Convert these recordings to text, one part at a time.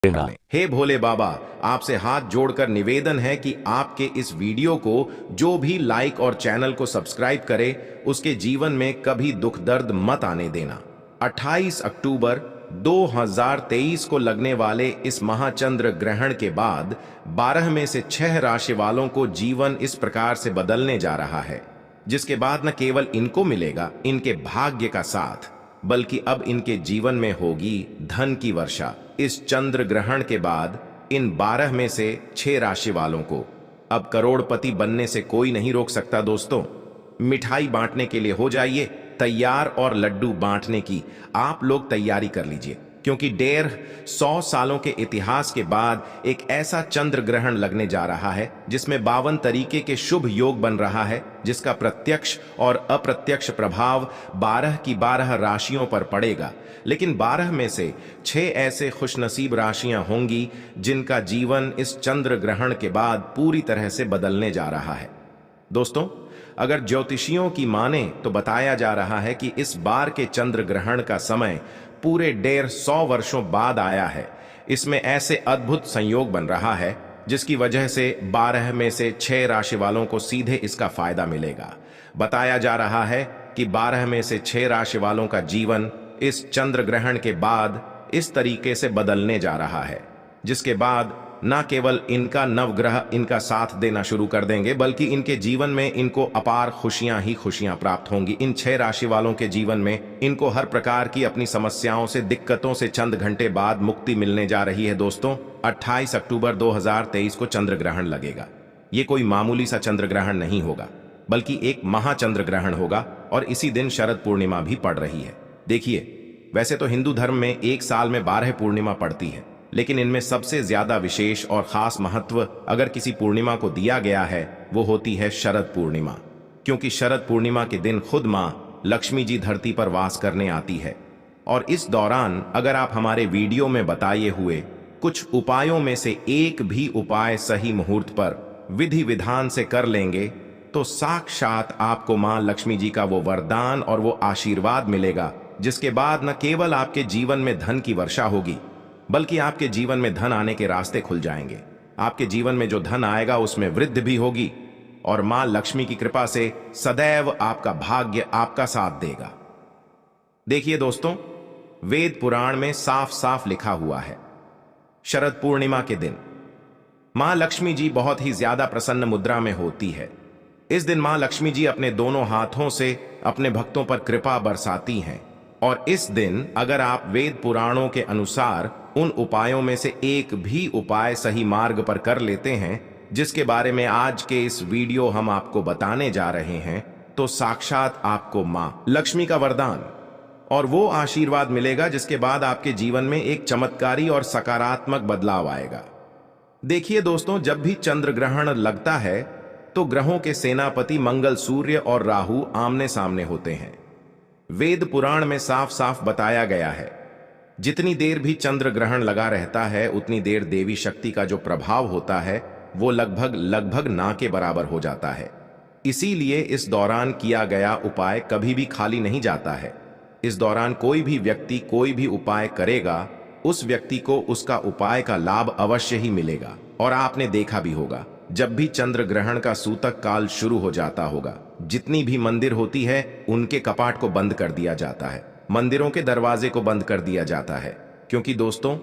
देना। हे भोले बाबा, आपसे हाथ जोड़कर निवेदन है कि आपके इस वीडियो को जो भी लाइक और चैनल को सब्सक्राइब करे, उसके जीवन में कभी दुख दर्द मत आने देना। 28 अक्टूबर 2023 को लगने वाले इस महाचंद्र ग्रहण के बाद 12 में से 6 राशि वालों को जीवन इस प्रकार से बदलने जा रहा है, जिसके बाद न केवल इनको मिलेगा इनके भाग्य का साथ, बल्कि अब इनके जीवन में होगी धन की वर्षा। इस चंद्र ग्रहण के बाद इन 12 में से 6 राशि वालों को अब करोड़पति बनने से कोई नहीं रोक सकता। दोस्तों, मिठाई बांटने के लिए हो जाइए तैयार और लड्डू बांटने की आप लोग तैयारी कर लीजिए, क्योंकि 150 सालों के इतिहास के बाद एक ऐसा चंद्र ग्रहण लगने जा रहा है जिसमें 52 तरीके के शुभ योग बन रहा है, जिसका प्रत्यक्ष और अप्रत्यक्ष प्रभाव 12 की 12 राशियों पर पड़ेगा। लेकिन 12 में से 6 ऐसे खुशनसीब राशियां होंगी जिनका जीवन इस चंद्र ग्रहण के बाद पूरी तरह से बदलने जा रहा है। दोस्तों, अगर ज्योतिषियों की माने तो बताया जा रहा है कि इस बार के चंद्र ग्रहण का समय पूरे 150 वर्षों बाद आया है। इसमें ऐसे अद्भुत संयोग बन रहा है जिसकी वजह से 12 में से 6 राशि वालों को सीधे इसका फायदा मिलेगा। बताया जा रहा है कि 12 में से 6 राशि वालों का जीवन इस चंद्र ग्रहण के बाद इस तरीके से बदलने जा रहा है, जिसके बाद न केवल इनका नवग्रह इनका साथ देना शुरू कर देंगे, बल्कि इनके जीवन में इनको अपार खुशियां ही खुशियां प्राप्त होंगी। इन 6 राशि वालों के जीवन में इनको हर प्रकार की अपनी समस्याओं से, दिक्कतों से चंद घंटे बाद मुक्ति मिलने जा रही है। दोस्तों, 28 अक्टूबर 2023 को चंद्र ग्रहण लगेगा। ये कोई मामूली सा चंद्र ग्रहण नहीं होगा, बल्कि एक महाचंद्र ग्रहण होगा, और इसी दिन शरद पूर्णिमा भी पड़ रही है। देखिए, वैसे तो हिंदू धर्म में एक साल में 12 पूर्णिमा पड़ती है, लेकिन इनमें सबसे ज्यादा विशेष और खास महत्व अगर किसी पूर्णिमा को दिया गया है वो होती है शरद पूर्णिमा, क्योंकि शरद पूर्णिमा के दिन खुद मां लक्ष्मी जी धरती पर वास करने आती है। और इस दौरान अगर आप हमारे वीडियो में बताए हुए कुछ उपायों में से एक भी उपाय सही मुहूर्त पर विधि विधान से कर लेंगे तो साक्षात आपको मां लक्ष्मी जी का वो वरदान और वो आशीर्वाद मिलेगा, जिसके बाद न केवल आपके जीवन में धन की वर्षा होगी, बल्कि आपके जीवन में धन आने के रास्ते खुल जाएंगे। आपके जीवन में जो धन आएगा उसमें वृद्धि भी होगी, और मां लक्ष्मी की कृपा से सदैव आपका भाग्य आपका साथ देगा। देखिए दोस्तों, वेद पुराण में साफ साफ लिखा हुआ है, शरद पूर्णिमा के दिन मां लक्ष्मी जी बहुत ही ज्यादा प्रसन्न मुद्रा में होती है। इस दिन मां लक्ष्मी जी अपने दोनों हाथों से अपने भक्तों पर कृपा बरसाती हैं, और इस दिन अगर आप वेद पुराणों के अनुसार उन उपायों में से एक भी उपाय सही मार्ग पर कर लेते हैं, जिसके बारे में आज के इस वीडियो हम आपको बताने जा रहे हैं, तो साक्षात आपको मां लक्ष्मी का वरदान और वो आशीर्वाद मिलेगा, जिसके बाद आपके जीवन में एक चमत्कारी और सकारात्मक बदलाव आएगा। देखिए दोस्तों, जब भी चंद्र ग्रहण लगता है तो ग्रहों के सेनापति मंगल, सूर्य और राहु आमने सामने होते हैं। वेद पुराण में साफ साफ बताया गया है, जितनी देर भी चंद्र ग्रहण लगा रहता है उतनी देर देवी शक्ति का जो प्रभाव होता है वो लगभग ना के बराबर हो जाता है। इसीलिए इस दौरान किया गया उपाय कभी भी खाली नहीं जाता है। इस दौरान कोई भी व्यक्ति कोई भी उपाय करेगा, उस व्यक्ति को उसका उपाय का लाभ अवश्य ही मिलेगा। और आपने देखा भी होगा, जब भी चंद्र ग्रहण का सूतक काल शुरू हो जाता होगा, जितनी भी मंदिर होती है उनके कपाट को बंद कर दिया जाता है, मंदिरों के दरवाजे को बंद कर दिया जाता है, क्योंकि दोस्तों,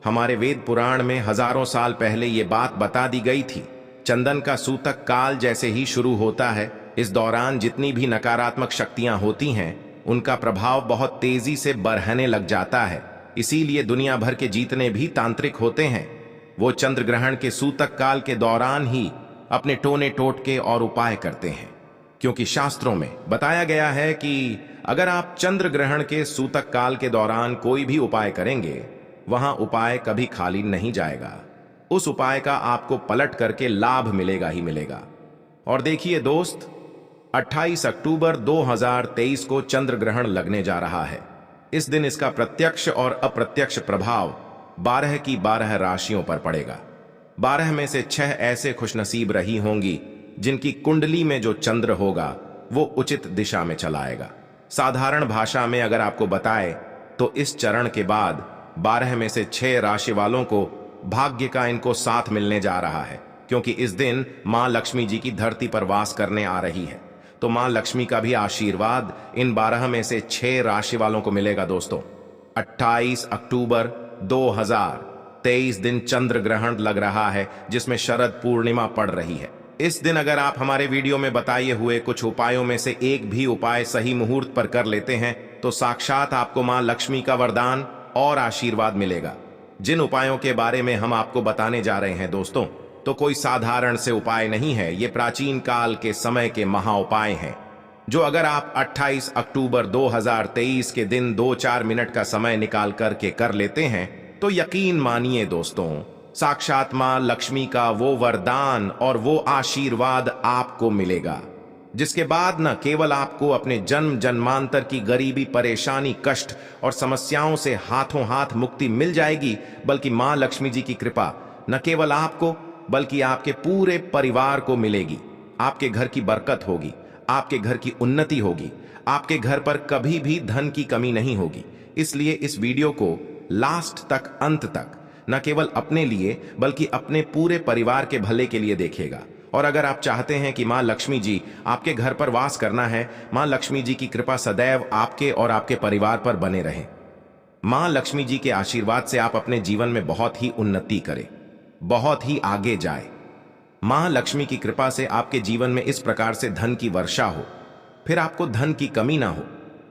हमारे वेद पुराण में हजारों साल पहले ये बात बता दी गई थी। चंदन का सूतक काल जैसे ही शुरू होता है, इस दौरान जितनी भी नकारात्मक शक्तियां होती हैं उनका प्रभाव बहुत तेजी से बढ़ने लग जाता है। इसीलिए दुनिया भर के जितने भी तांत्रिक होते हैं वो चंद्र ग्रहण के सूतक काल के दौरान ही अपने टोने टोटके और उपाय करते हैं, क्योंकि शास्त्रों में बताया गया है कि अगर आप चंद्र ग्रहण के सूतक काल के दौरान कोई भी उपाय करेंगे, वहां उपाय कभी खाली नहीं जाएगा। उस उपाय का आपको पलट करके लाभ मिलेगा ही मिलेगा। और देखिए दोस्त, 28 अक्टूबर 2023 को चंद्र ग्रहण लगने जा रहा है। इस दिन इसका प्रत्यक्ष और अप्रत्यक्ष प्रभाव 12 की 12 राशियों पर पड़ेगा। 12 में से 6 ऐसे खुशनसीब रही होंगी जिनकी कुंडली में जो चंद्र होगा वो उचित दिशा में चलाएगा। साधारण भाषा में अगर आपको बताए तो इस चरण के बाद 12 में से 6 राशि वालों को भाग्य का इनको साथ मिलने जा रहा है, क्योंकि इस दिन मां लक्ष्मी जी की धरती पर वास करने आ रही है। तो मां लक्ष्मी का भी आशीर्वाद इन 12 में से 6 राशि वालों को मिलेगा दोस्तों। 28 अक्टूबर 2023 दिन चंद्र ग्रहण लग रहा है, जिसमें शरद पूर्णिमा पड़ रही है। इस दिन अगर आप हमारे वीडियो में बताए हुए कुछ उपायों में से एक भी उपाय सही मुहूर्त पर कर लेते हैं तो साक्षात आपको मां लक्ष्मी का वरदान और आशीर्वाद मिलेगा। जिन उपायों के बारे में हम आपको बताने जा रहे हैं दोस्तों, तो कोई साधारण से उपाय नहीं है, ये प्राचीन काल के समय के महा उपाय हैं, जो अगर आप 28 अक्टूबर 2023 के दिन 2-4 मिनट का समय निकाल करके कर लेते हैं तो यकीन मानिए दोस्तों, साक्षात मां लक्ष्मी का वो वरदान और वो आशीर्वाद आपको मिलेगा, जिसके बाद न केवल आपको अपने जन्म जन्मांतर की गरीबी, परेशानी, कष्ट और समस्याओं से हाथों हाथ मुक्ति मिल जाएगी, बल्कि मां लक्ष्मी जी की कृपा न केवल आपको बल्कि आपके पूरे परिवार को मिलेगी। आपके घर की बरकत होगी, आपके घर की उन्नति होगी, आपके घर पर कभी भी धन की कमी नहीं होगी। इसलिए इस वीडियो को लास्ट तक, अंत तक न केवल अपने लिए बल्कि अपने पूरे परिवार के भले के लिए देखिएगा। और अगर आप चाहते हैं कि मां लक्ष्मी जी आपके घर पर वास करना है, मां लक्ष्मी जी की कृपा सदैव आपके और आपके परिवार पर बने रहे, मां लक्ष्मी जी के आशीर्वाद से आप अपने जीवन में बहुत ही उन्नति करें, बहुत ही आगे जाए, मां लक्ष्मी की कृपा से आपके जीवन में इस प्रकार से धन की वर्षा हो, फिर आपको धन की कमी ना हो,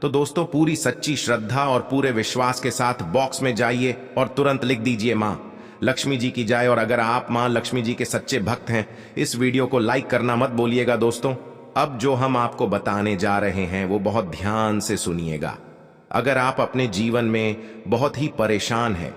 तो दोस्तों पूरी सच्ची श्रद्धा और पूरे विश्वास के साथ बॉक्स में जाइए और तुरंत लिख दीजिए मां लक्ष्मी जी की जय। और अगर आप मां लक्ष्मी जी के सच्चे भक्त हैं, इस वीडियो को लाइक करना मत भूलिएगा दोस्तों। अब जो हम आपको बताने जा रहे हैं वो बहुत ध्यान से सुनिएगा। अगर आप अपने जीवन में बहुत ही परेशान हैं,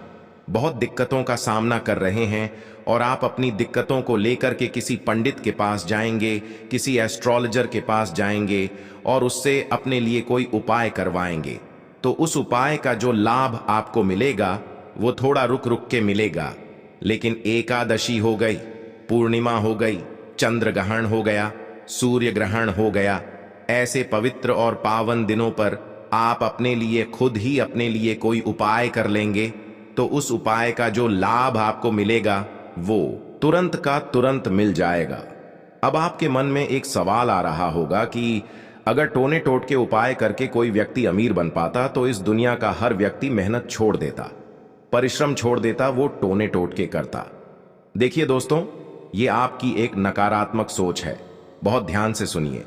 बहुत दिक्कतों का सामना कर रहे हैं और आप अपनी दिक्कतों को लेकर के किसी पंडित के पास जाएंगे, किसी एस्ट्रोलॉजर के पास जाएंगे और उससे अपने लिए कोई उपाय करवाएंगे, तो उस उपाय का जो लाभ आपको मिलेगा वो थोड़ा रुक रुक के मिलेगा। लेकिन एकादशी हो गई, पूर्णिमा हो गई, चंद्र ग्रहण हो गया, सूर्य ग्रहण हो गया, ऐसे पवित्र और पावन दिनों पर आप अपने लिए खुद ही अपने लिए कोई उपाय कर लेंगे तो उस उपाय का जो लाभ आपको मिलेगा वो तुरंत का तुरंत मिल जाएगा। अब आपके मन में एक सवाल आ रहा होगा कि अगर टोने टोट के उपाय करके कोई व्यक्ति अमीर बन पाता तो इस दुनिया का हर व्यक्ति मेहनत छोड़ देता, परिश्रम छोड़ देता, वो टोने टोट के करता। देखिए दोस्तों, ये आपकी एक नकारात्मक सोच है। बहुत ध्यान से सुनिए।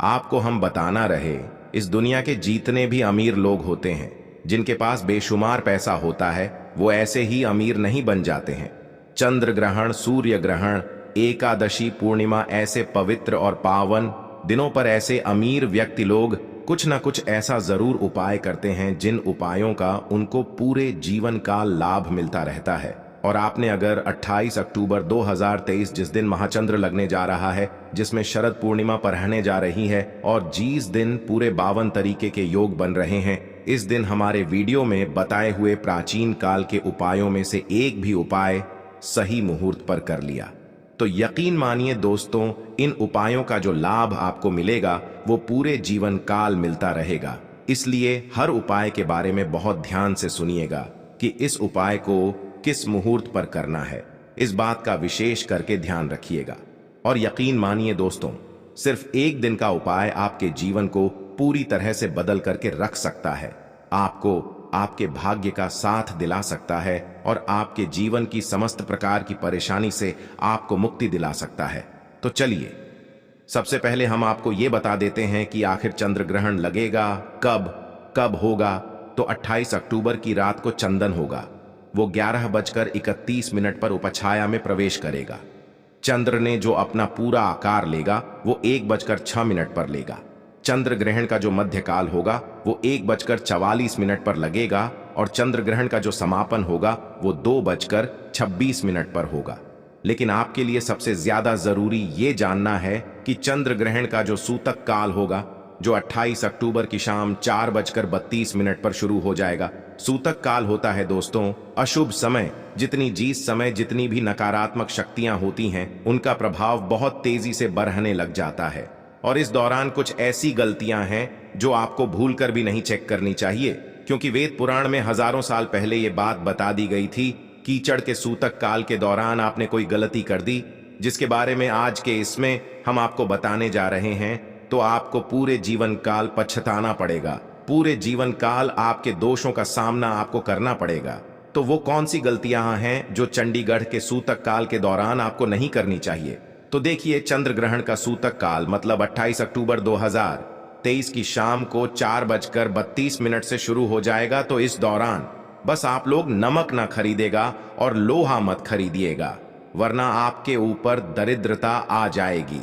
आपको हम बताना रहे, इस दुनिया के जितने भी अमीर लोग होते हैं, जिनके पास बेशुमार पैसा होता है, वो ऐसे ही अमीर नहीं बन जाते हैं। चंद्र ग्रहण, सूर्य ग्रहण, एकादशी, पूर्णिमा ऐसे पवित्र और पावन दिनों पर ऐसे अमीर व्यक्ति लोग कुछ ना कुछ ऐसा जरूर उपाय करते हैं जिन उपायों का उनको पूरे जीवन का लाभ मिलता रहता है। और आपने अगर 28 अक्टूबर 2023 जिस दिन महाचंद्र लगने जा रहा है, जिसमें शरद पूर्णिमा पर रहने जा रही है और जिस दिन पूरे 52 तरीके के योग बन रहे हैं, इस दिन हमारे वीडियो में बताए हुए प्राचीन काल के उपायों में से एक भी उपाय सही मुहूर्त पर कर लिया, तो यकीन मानिए दोस्तों, इन उपायों का जो लाभ आपको मिलेगा वो पूरे जीवन काल मिलता रहेगा। इसलिए हर उपाय के बारे में बहुत ध्यान से सुनिएगा कि इस उपाय को किस मुहूर्त पर करना है, इस बात का विशेष करके ध्यान रखिएगा। और यकीन मानिए दोस्तों, सिर्फ एक दिन का उपाय आपके जीवन को पूरी तरह से बदल करके रख सकता है, आपको आपके भाग्य का साथ दिला सकता है और आपके जीवन की समस्त प्रकार की परेशानी से आपको मुक्ति दिला सकता है। तो चलिए, सबसे पहले हम आपको ये बता देते हैं कि आखिर चंद्र ग्रहण लगेगा कब कब होगा। तो 28 अक्टूबर की रात को चंदन होगा, वो 11:31 पर उपछाया में प्रवेश करेगा। चंद्र ने जो अपना पूरा आकार लेगा वो 1:06 पर लेगा। चंद्र ग्रहण का जो मध्यकाल होगा वो 1:44 पर लगेगा और चंद्र ग्रहण का जो समापन होगा वो 2:26 पर होगा। लेकिन आपके लिए सबसे ज्यादा जरूरी ये जानना है कि चंद्र ग्रहण का जो सूतक काल होगा, जो 28 अक्टूबर की शाम 4:32 पर शुरू हो जाएगा। सूतक काल होता है दोस्तों अशुभ समय, जिस समय जितनी भी नकारात्मक शक्तियां होती हैं उनका प्रभाव बहुत तेजी से बढ़ने लग जाता है। और इस दौरान कुछ ऐसी गलतियां हैं जो आपको भूलकर भी नहीं चेक करनी चाहिए। क्योंकि वेद पुराण में हजारों साल पहले ये बात बता दी गई थी। कीचड़ के सूतक काल के दौरान आपने कोई गलती कर दी जिसके बारे में आज के इसमें हम आपको बताने जा रहे हैं, तो आपको पूरे जीवन काल पछताना पड़ेगा। पूरे जीवन काल आपके दोषों का सामना आपको करना पड़ेगा। तो वो कौन सी गलतियां हैं जो चंडीगढ़ के सूतक काल के दौरान आपको नहीं करनी चाहिए? तो देखिए, चंद्र ग्रहण का सूतक काल मतलब 28 अक्टूबर 2023 की शाम को 4:32 से शुरू हो जाएगा। तो इस दौरान बस आप लोग नमक ना खरीदेगा और लोहा मत खरीदिएगा, वरना आपके ऊपर दरिद्रता आ जाएगी।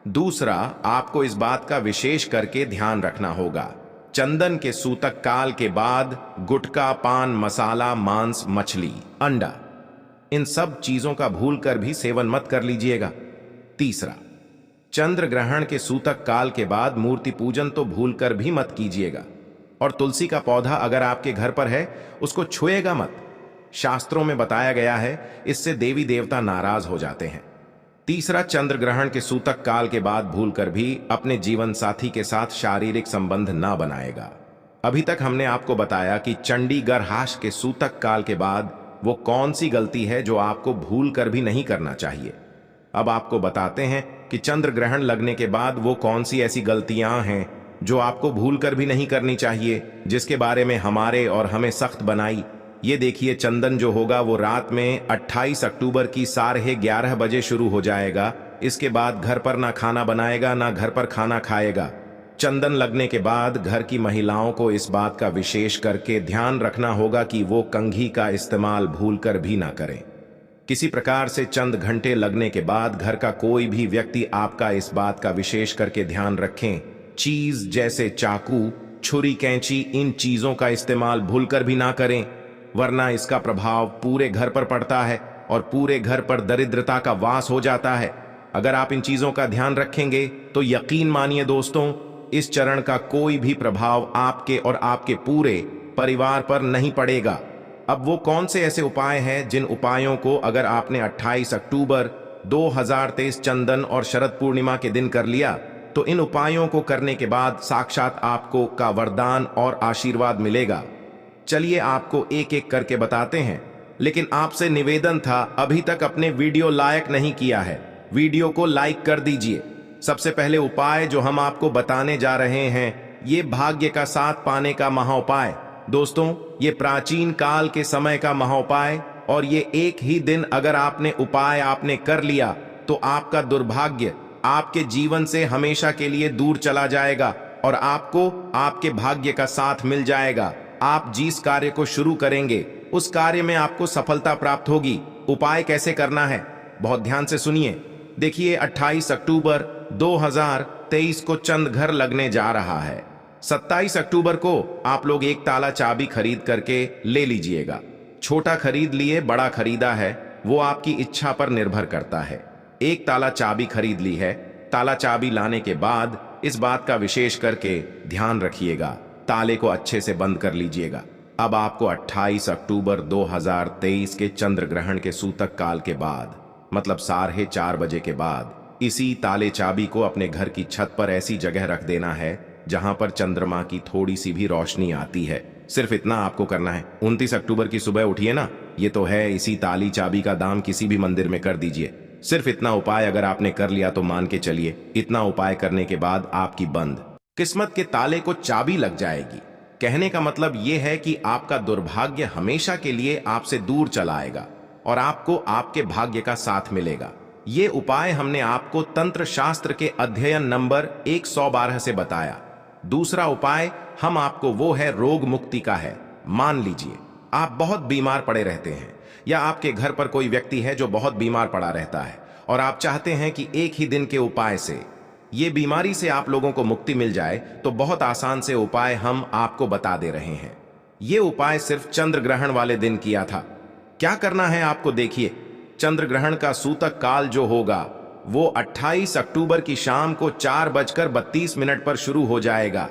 दूसरा, आपको इस बात का विशेष करके ध्यान रखना होगा, चंदन के सूतक काल के बाद गुटखा, पान मसाला, मांस, मछली, अंडा, इन सब चीजों का भूलकर भी सेवन मत कर लीजिएगा। तीसरा, चंद्र ग्रहण के सूतक काल के बाद मूर्ति पूजन तो भूलकर भी मत कीजिएगा। और तुलसी का पौधा अगर आपके घर पर है उसको छुएगा मत। शास्त्रों में बताया गया है इससे देवी देवता नाराज हो जाते हैं। तीसरा, चंद्र ग्रहण के सूतक काल के बाद भूलकर भी अपने जीवन साथी के साथ शारीरिक संबंध ना बनाएगा। अभी तक हमने आपको बताया कि चंडीगढ़ के सूतक काल के बाद वो कौन सी गलती है जो आपको भूलकर भी नहीं करना चाहिए। अब आपको बताते हैं कि चंद्र ग्रहण लगने के बाद वो कौन सी ऐसी गलतियां हैं जो आपको भूलकर भी नहीं करनी चाहिए, जिसके बारे में हमारे और हमें सख्त बनाई। ये देखिए, चंदन जो होगा वो रात में 28 अक्टूबर की 11:30 बजे शुरू हो जाएगा। इसके बाद घर पर ना खाना बनाएगा ना घर पर खाना खाएगा। चंदन लगने के बाद घर की महिलाओं को इस बात का विशेष करके ध्यान रखना होगा कि वो कंघी का इस्तेमाल भूलकर भी ना करें। किसी प्रकार से चंद घंटे लगने के बाद घर का कोई भी व्यक्ति आपका इस बात का विशेष करके ध्यान रखें, चीज जैसे चाकू, छुरी, कैंची, इन चीजों का इस्तेमाल भूलकर भी ना करें, वरना इसका प्रभाव पूरे घर पर पड़ता है और पूरे घर पर दरिद्रता का वास हो जाता है। अगर आप इन चीजों का ध्यान रखेंगे तो यकीन मानिए दोस्तों, इस चरण का कोई भी प्रभाव आपके और आपके पूरे परिवार पर नहीं पड़ेगा। अब वो कौन से ऐसे उपाय हैं जिन उपायों को अगर आपने 28 अक्टूबर 2023 चंदन और शरद पूर्णिमा के दिन कर लिया तो इन उपायों को करने के बाद साक्षात आपको का वरदान और आशीर्वाद मिलेगा। चलिए आपको एक एक करके बताते हैं, लेकिन आपसे निवेदन था, अभी तक अपने वीडियो लाइक नहीं किया है, वीडियो को लाइक कर दीजिए। सबसे पहले उपाय जो हम आपको बताने जा रहे हैं, ये भाग्य का साथ पाने का महाउपाय। दोस्तों, ये प्राचीन काल के समय का महाउपाय और ये एक ही दिन अगर आपने उपाय आपने कर लिया तो आपका दुर्भाग्य आपके जीवन से हमेशा के लिए दूर चला जाएगा और आपको आपके भाग्य का साथ मिल जाएगा। आप जिस कार्य को शुरू करेंगे उस कार्य में आपको सफलता प्राप्त होगी। उपाय कैसे करना है, बहुत ध्यान से सुनिए। देखिए, 28 अक्टूबर 2023 को चंद घर लगने जा रहा है। 27 अक्टूबर को आप लोग एक ताला चाबी खरीद करके ले लीजिएगा। छोटा खरीद लिए, बड़ा खरीदा है, वो आपकी इच्छा पर निर्भर करता है। एक ताला चाबी खरीद ली है। ताला चाबी लाने के बाद इस बात का विशेष करके ध्यान रखिएगा, ताले को अच्छे से बंद कर लीजिएगा। अब आपको 28 अक्टूबर 2023 के चंद्र ग्रहण के सूतक काल के बाद मतलब 4:30 बजे के बाद इसी ताले चाबी को अपने घर की छत पर ऐसी जगह रख देना है जहां पर चंद्रमा की थोड़ी सी भी रोशनी आती है। सिर्फ इतना आपको करना है। 29 अक्टूबर की सुबह उठिए ना, ये तो है, इसी ताली चाबी का दाम किसी भी मंदिर में कर दीजिए। सिर्फ इतना उपाय अगर आपने कर लिया तो मान के चलिए, इतना उपाय करने के बाद आपकी बंद किस्मत के ताले को चाबी लग जाएगी। कहने का मतलब यह है कि आपका दुर्भाग्य हमेशा के लिए आपसे दूर चला आएगा और आपको आपके भाग्य का साथ मिलेगा। ये उपाय हमने आपको तंत्र शास्त्र के अध्ययन नंबर 112 से बताया। दूसरा उपाय हम आपको वो है रोग मुक्ति का है। मान लीजिए आप बहुत बीमार पड़े रहते हैं या आपके घर पर कोई व्यक्ति है जो बहुत बीमार पड़ा रहता है और आप चाहते हैं कि एक ही दिन के उपाय से ये बीमारी से आप लोगों को मुक्ति मिल जाए, तो बहुत आसान से उपाय हम आपको बता दे रहे हैं। ये उपाय सिर्फ चंद्र ग्रहण वाले दिन किया था। क्या करना है आपको, देखिए, चंद्र ग्रहण का सूतक काल जो होगा वो 28 अक्टूबर की शाम को 4:32 पर शुरू हो जाएगा।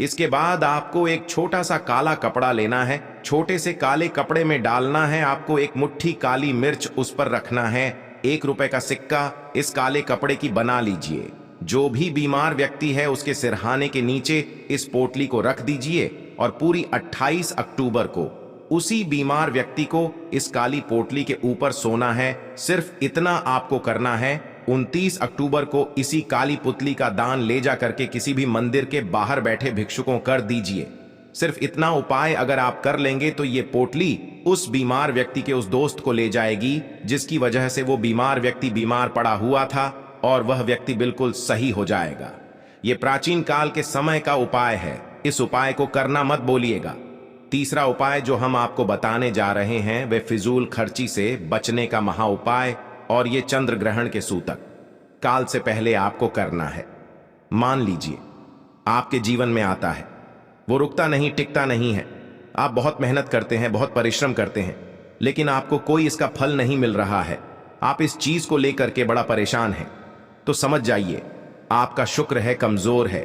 इसके बाद आपको एक छोटा सा काला कपड़ा लेना है। छोटे से काले कपड़े में डालना है आपको एक मुट्ठी काली मिर्च, उस पर रखना है 1 रुपए का सिक्का। इस काले कपड़े की बना लीजिए। जो भी बीमार व्यक्ति है उसके सिरहाने के नीचे इस पोटली को रख दीजिए और पूरी 28 अक्टूबर को उसी बीमार व्यक्ति को इस काली पोटली के ऊपर सोना है। सिर्फ इतना आपको करना है। 29 अक्टूबर को इसी काली पुतली का दान ले जा करके किसी भी मंदिर के बाहर बैठे भिक्षुकों कर दीजिए। सिर्फ इतना उपाय अगर आप कर लेंगे तो ये पोटली उस बीमार व्यक्ति के उस दोस्त को ले जाएगी जिसकी वजह से वो बीमार व्यक्ति बीमार पड़ा हुआ था, और वह व्यक्ति बिल्कुल सही हो जाएगा। ये प्राचीन काल के समय का उपाय है। इस उपाय को करना मत बोलिएगा। तीसरा उपाय जो हम आपको बताने जा रहे हैं वे फिजूल खर्ची से बचने का महा उपाय, और ये चंद्र ग्रहण के सूतक काल से पहले आपको करना है। मान लीजिए आपके जीवन में आता है, वो रुकता नहीं, टिकता नहीं है। आप बहुत मेहनत करते हैं, बहुत परिश्रम करते हैं, लेकिन आपको कोई इसका फल नहीं मिल रहा है। आप इस चीज को लेकर के बड़ा परेशान हैं। तो समझ जाइए आपका शुक्र है कमजोर है,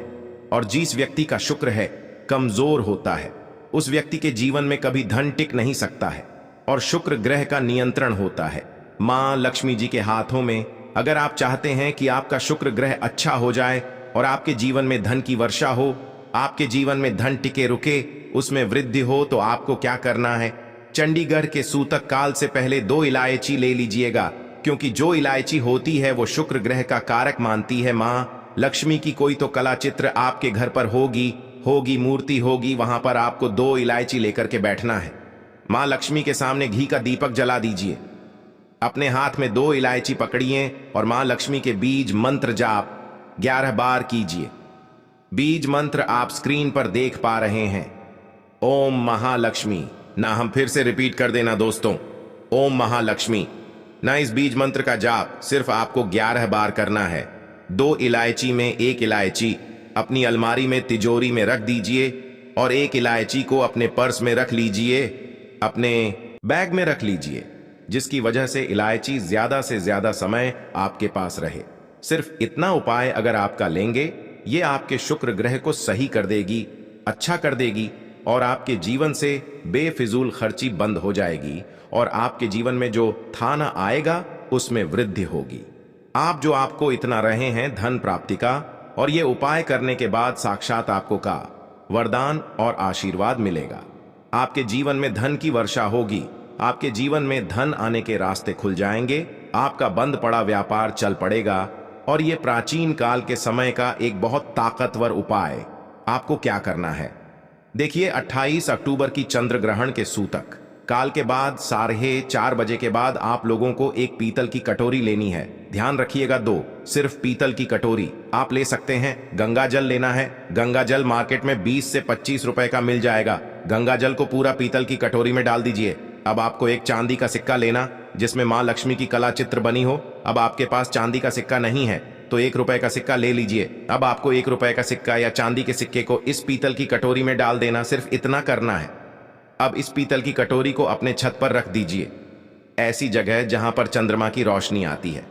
और जिस व्यक्ति का शुक्र है कमजोर होता है उस व्यक्ति के जीवन में कभी धन टिक नहीं सकता है, और शुक्र ग्रह का नियंत्रण होता है मां लक्ष्मी जी के हाथों में। अगर आप चाहते हैं कि आपका शुक्र ग्रह अच्छा हो जाए और आपके जीवन में धन की वर्षा हो, आपके जीवन में धन टिके रुके, उसमें वृद्धि हो, तो आपको क्या करना है? चंडीगढ़ के सूतक काल से पहले 2 इलायची ले लीजिएगा, क्योंकि जो इलायची होती है वो शुक्र ग्रह का कारक मानती है। मां लक्ष्मी की कोई तो कला चित्र आपके घर पर होगी, मूर्ति होगी, वहां पर आपको 2 इलायची लेकर के बैठना है। मां लक्ष्मी के सामने घी का दीपक जला दीजिए, अपने हाथ में 2 इलायची पकड़िए और मां लक्ष्मी के बीज मंत्र जाप 11 बार कीजिए। बीज मंत्र आप स्क्रीन पर देख पा रहे हैं, ओम महालक्ष्मी। ना हम फिर से रिपीट कर देना दोस्तों, ओम महालक्ष्मी। ना इस बीज मंत्र का जाप सिर्फ आपको 11 बार करना है। 2 इलायची में 1 इलायची अपनी अलमारी में तिजोरी में रख दीजिए, और 1 इलायची को अपने पर्स में रख लीजिए, अपने बैग में रख लीजिए, जिसकी वजह से इलायची ज्यादा से ज्यादा समय आपके पास रहे। सिर्फ इतना उपाय अगर आपका लेंगे, ये आपके शुक्र ग्रह को सही कर देगी, अच्छा कर देगी, और आपके जीवन से बेफिजूल खर्ची बंद हो जाएगी, और आपके जीवन में जो थाना आएगा उसमें वृद्धि होगी। आप जो आपको इतना रहे हैं धन प्राप्ति का, और ये उपाय करने के बाद साक्षात आपको का वरदान और आशीर्वाद मिलेगा। आपके जीवन में धन की वर्षा होगी, आपके जीवन में धन आने के रास्ते खुल जाएंगे, आपका बंद पड़ा व्यापार चल पड़ेगा। और ये प्राचीन काल के समय का एक बहुत ताकतवर उपाय। आपको क्या करना है? देखिए 28 अक्टूबर की चंद्र ग्रहण के सूतक काल के बाद 4:30 बजे के बाद आप लोगों को एक पीतल की कटोरी लेनी है। ध्यान रखिएगा 2 सिर्फ पीतल की कटोरी आप ले सकते हैं। गंगा जल लेना है। गंगा जल मार्केट में 20 से 25 रुपए का मिल जाएगा। गंगा जल को पूरा पीतल की कटोरी में डाल दीजिए। अब आपको एक चांदी का सिक्का लेना जिसमें मां लक्ष्मी की कला चित्र बनी हो। अब आपके पास चांदी का सिक्का नहीं है तो 1 रुपए का सिक्का ले लीजिए। अब आपको 1 रुपए का सिक्का या चांदी के सिक्के को इस पीतल की कटोरी में डाल देना, सिर्फ इतना करना है। अब इस पीतल की कटोरी को अपने छत पर रख दीजिए, ऐसी जगह जहां पर चंद्रमा की रोशनी आती है।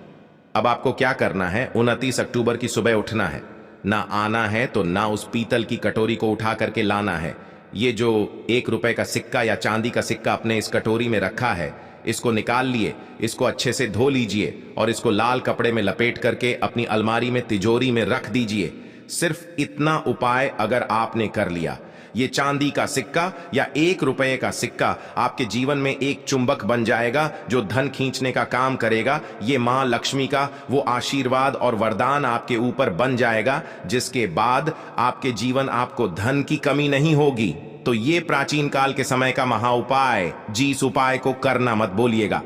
अब आपको क्या करना है? 29 अक्टूबर की सुबह उठना है। ना आना है तो ना उस पीतल की कटोरी को उठा करके लाना है। ये जो 1 रुपए का सिक्का या चांदी का सिक्का अपने इस कटोरी में रखा है, इसको निकाल लिए, इसको अच्छे से धो लीजिए और इसको लाल कपड़े में लपेट करके अपनी अलमारी में तिजोरी में रख दीजिए। सिर्फ इतना उपाय अगर आपने कर लिया, ये चांदी का सिक्का या 1 रुपए का सिक्का आपके जीवन में एक चुंबक बन जाएगा जो धन खींचने का काम करेगा। ये मां लक्ष्मी का वो आशीर्वाद और वरदान आपके ऊपर बन जाएगा, जिसके बाद आपके जीवन आपको धन की कमी नहीं होगी। तो ये प्राचीन काल के समय का महा उपाय, जिस उपाय को करना मत बोलिएगा।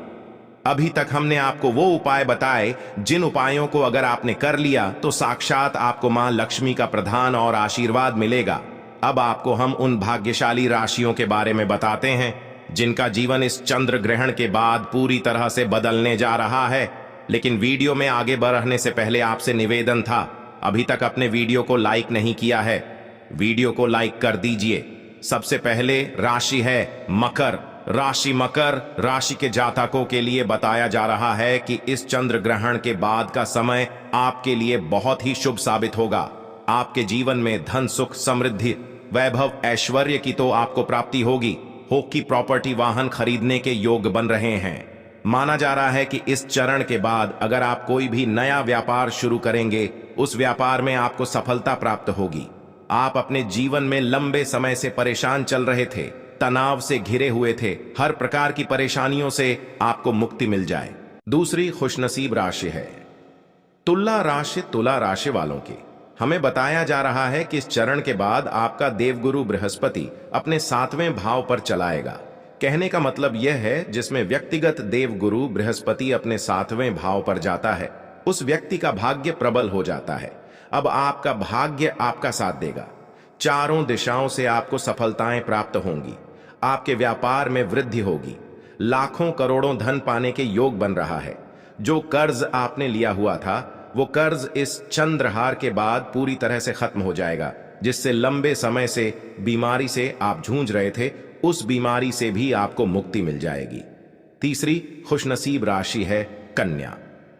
अभी तक हमने आपको वो उपाय बताए जिन उपायों को अगर आपने कर लिया तो साक्षात आपको मां लक्ष्मी का प्रधान और आशीर्वाद मिलेगा। अब आपको हम उन भाग्यशाली राशियों के बारे में बताते हैं जिनका जीवन इस चंद्र ग्रहण के बाद पूरी तरह से बदलने जा रहा है। लेकिन वीडियो में आगे बढ़ने से पहले आपसे निवेदन था, अभी तक अपने वीडियो को लाइक नहीं किया है, वीडियो को लाइक कर दीजिए। सबसे पहले राशि है मकर राशि। मकर राशि के जातकों के लिए बताया जा रहा है कि इस चंद्र ग्रहण के बाद का समय आपके लिए बहुत ही शुभ साबित होगा। आपके जीवन में धन, सुख, समृद्धि, वैभव, ऐश्वर्य की तो आपको प्राप्ति होगी। की प्रॉपर्टी, वाहन खरीदने के योग बन रहे हैं। माना जा रहा है कि इस चरण के बाद अगर आप कोई भी नया व्यापार शुरू करेंगे, उस व्यापार में आपको सफलता प्राप्त होगी। आप अपने जीवन में लंबे समय से परेशान चल रहे थे, तनाव से घिरे हुए थे, हर प्रकार की परेशानियों से आपको मुक्ति मिल जाए। दूसरी खुशनसीब राशि है तुला राशि। तुला राशि वालों की हमें बताया जा रहा है कि इस चरण के बाद आपका देवगुरु बृहस्पति अपने 7वें भाव पर चलाएगा। कहने का मतलब यह है, जिसमें व्यक्तिगत देवगुरु बृहस्पति अपने 7वें भाव पर जाता है, उस व्यक्ति का भाग्य प्रबल हो जाता है। अब आपका भाग्य आपका साथ देगा। चारों दिशाओं से आपको सफलताएं प्राप्त होंगी। आपके व्यापार में वृद्धि होगी। लाखों करोड़ों धन पाने के योग बन रहा है। जो कर्ज आपने लिया हुआ था, वो कर्ज इस चंद्रहार के बाद पूरी तरह से खत्म हो जाएगा। जिससे लंबे समय से बीमारी से आप जूझ रहे थे, उस बीमारी से भी आपको मुक्ति मिल जाएगी। तीसरी खुशनसीब राशि है कन्या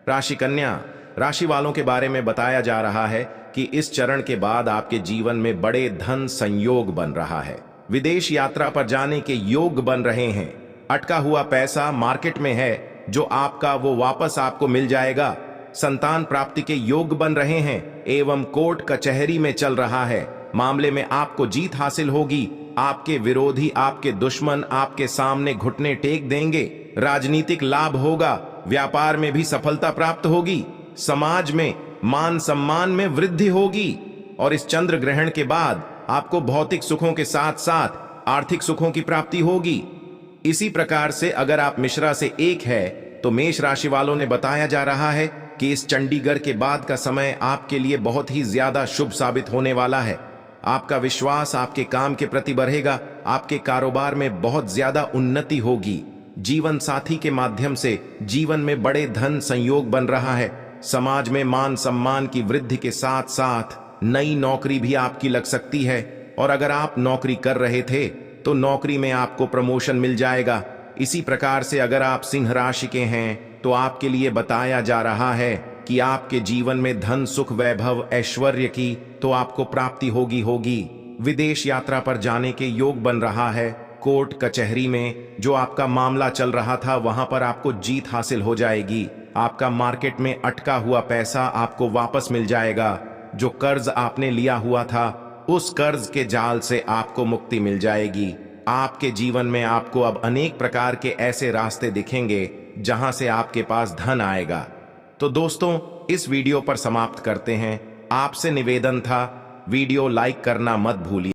राशि। कन्या राशि वालों के बारे में बताया जा रहा है कि इस चरण के बाद आपके जीवन में बड़े धन संयोग बन रहा है। विदेश यात्रा पर जाने के योग बन रहे हैं। अटका हुआ पैसा मार्केट में है जो आपका, वो वापस आपको मिल जाएगा। संतान प्राप्ति के योग बन रहे हैं एवं कोर्ट कचहरी में चल रहा है। मामले में आपको जीत हासिल होगी। आपके विरोधी, आपके दुश्मन आपके सामने घुटने टेक देंगे। राजनीतिक लाभ होगा। व्यापार में भी सफलता प्राप्त होगी। समाज में मान सम्मान में वृद्धि होगी। और इस चंद्र ग्रहण के बाद आपको भौतिक सुखों के साथ साथ आर्थिक सुखों की प्राप्ति होगी। इसी प्रकार से अगर आप मिश्रा से एक है, तो मेष राशि वालों ने बताया जा रहा है कि इस चंडीगढ़ के बाद का समय आपके लिए बहुत ही ज्यादा शुभ साबित होने वाला है। आपका विश्वास आपके काम के प्रति बढ़ेगा। आपके कारोबार में बहुत ज्यादा उन्नति होगी। जीवन साथी के माध्यम से जीवन में बड़े धन संयोग बन रहा है। समाज में मान सम्मान की वृद्धि के साथ साथ नई नौकरी भी आपकी लग सकती है। और अगर आप नौकरी कर रहे थे तो नौकरी में आपको प्रमोशन मिल जाएगा। इसी प्रकार से अगर आप सिंह राशि के हैं तो आपके लिए बताया जा रहा है कि आपके जीवन में धन सुख वैभव ऐश्वर्य की तो आपको प्राप्ति होगी। विदेश यात्रा पर जाने के योग बन रहा है। कोर्ट कचहरी में जो आपका मामला चल रहा था, वहां पर आपको जीत हासिल हो जाएगी। आपका मार्केट में अटका हुआ पैसा आपको वापस मिल जाएगा। जो कर्ज आपने लिया हुआ था, उस कर्ज के जाल से आपको मुक्ति मिल जाएगी। आपके जीवन में आपको अब अनेक प्रकार के ऐसे रास्ते दिखेंगे जहां से आपके पास धन आएगा। तो दोस्तों, इस वीडियो पर समाप्त करते हैं। आपसे निवेदन था, वीडियो लाइक करना मत भूलिए।